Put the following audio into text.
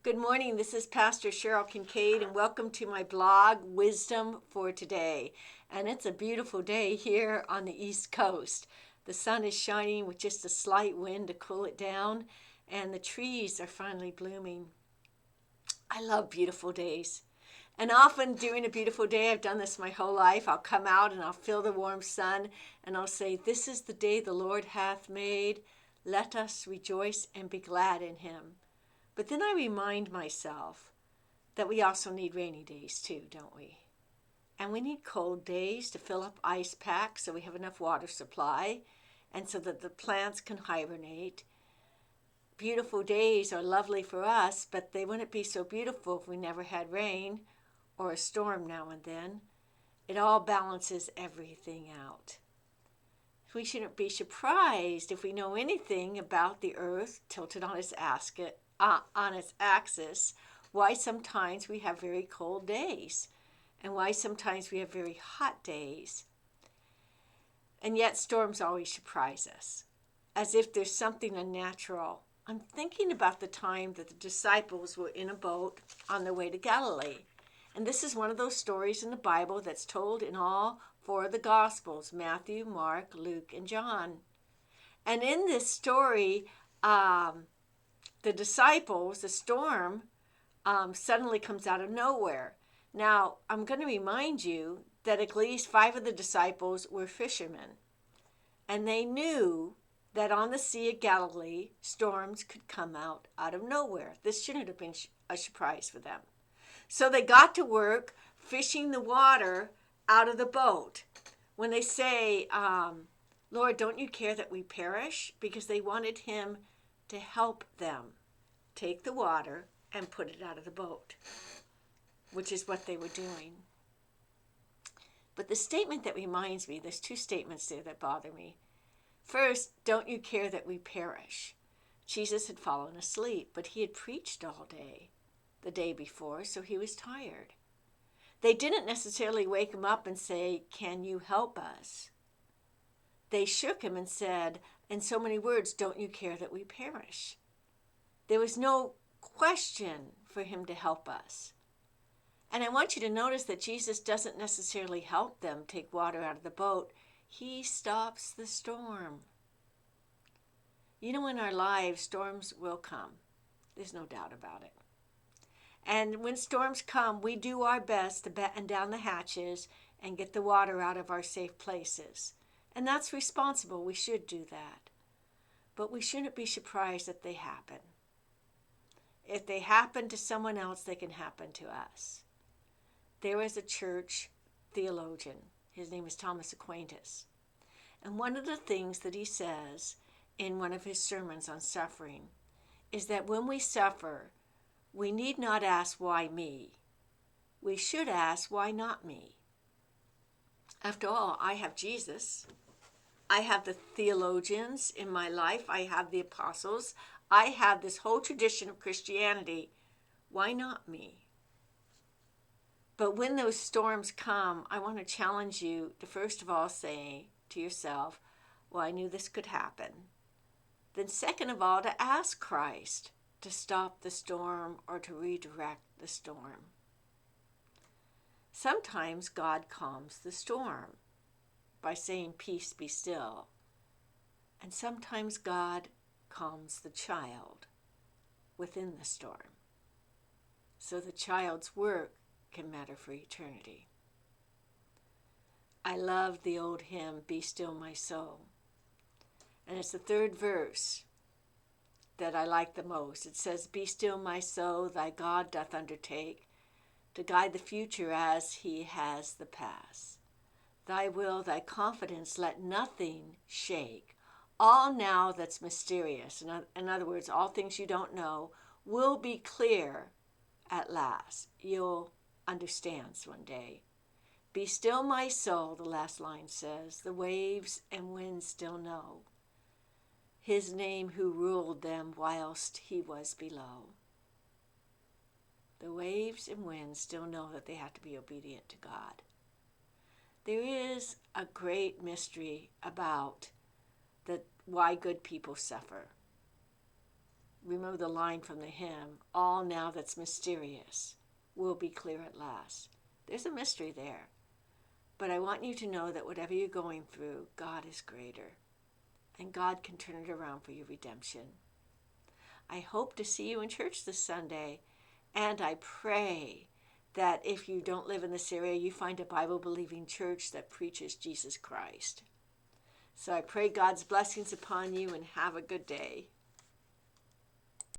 Good morning. This is Pastor Cheryl Kincaid, and welcome to my blog, Wisdom for Today. And it's a beautiful day here on the East Coast. The sun is shining with just a slight wind to cool it down, and the trees are finally blooming. I love beautiful days. And often during a beautiful day, I've done this my whole life, I'll come out and I'll feel the warm sun, and I'll say, "This is the day the Lord hath made. Let us rejoice and be glad in him." But then I remind myself that we also need rainy days too, don't we? And we need cold days to fill up ice packs so we have enough water supply and so that the plants can hibernate. Beautiful days are lovely for us, but they wouldn't be so beautiful if we never had rain or a storm now and then. It all balances everything out. We shouldn't be surprised if we know anything about the earth tilted on its axis, why sometimes we have very cold days and why sometimes we have very hot days. And yet storms always surprise us, as if there's something unnatural. I'm thinking about the time that the disciples were in a boat on their way to Galilee. And this is one of those stories in the Bible that's told in all four of the Gospels: Matthew, Mark, Luke, and John. And in this story, the disciples, the storm, suddenly comes out of nowhere. Now, I'm going to remind you that at least 5 of the disciples were fishermen, and they knew that on the Sea of Galilee, storms could come out of nowhere. This shouldn't have been a surprise for them. So they got to work fishing the water out of the boat. When they say, "Lord, don't you care that we perish?" Because they wanted him to help them take the water and put it out of the boat, which is what they were doing. But the statement that reminds me, there's 2 statements there that bother me. First, don't you care that we perish? Jesus had fallen asleep, but he had preached all day the day before, so he was tired. They didn't necessarily wake him up and say, "Can you help us?" They shook him and said, in so many words, "Don't you care that we perish?" There was no question for him to help us. And I want you to notice that Jesus doesn't necessarily help them take water out of the boat. He stops the storm. You know, in our lives, storms will come. There's no doubt about it. And when storms come, we do our best to batten down the hatches and get the water out of our safe places. And that's responsible. We should do that. But we shouldn't be surprised that they happen. If they happen to someone else, they can happen to us. There is a church theologian. His name is Thomas Aquinas. And one of the things that he says in one of his sermons on suffering is that when we suffer, we need not ask, "Why me?" We should ask, "Why not me?" After all, I have Jesus. I have the theologians in my life. I have the apostles. I have this whole tradition of Christianity. Why not me? But when those storms come, I want to challenge you to first of all say to yourself, "Well, I knew this could happen." Then second of all, to ask Christ to stop the storm or to redirect the storm. Sometimes God calms the storm by saying, "Peace, be still." And sometimes God calms the child within the storm, so the child's work can matter for eternity. I love the old hymn, "Be Still My Soul." And it's the 3rd verse that I like the most. It says, "Be still my soul, thy God doth undertake to guide the future as he has the past. Thy will, thy confidence, let nothing shake. All now that's mysterious," in other words, all things you don't know, "will be clear at last." You'll understand one day. "Be still my soul," the last line says, "the waves and winds still know his name who ruled them whilst he was below." The waves and winds still know that they have to be obedient to God. There is a great mystery about why good people suffer. remember the line from the hymn, all now that's mysterious will be clear at last. There's a mystery there. But I want you to know that whatever you're going through, God is greater. And God can turn it around for your redemption. I hope to see you in church this Sunday. And I pray that if you don't live in this area, you find a Bible-believing church that preaches Jesus Christ. So I pray God's blessings upon you and have a good day.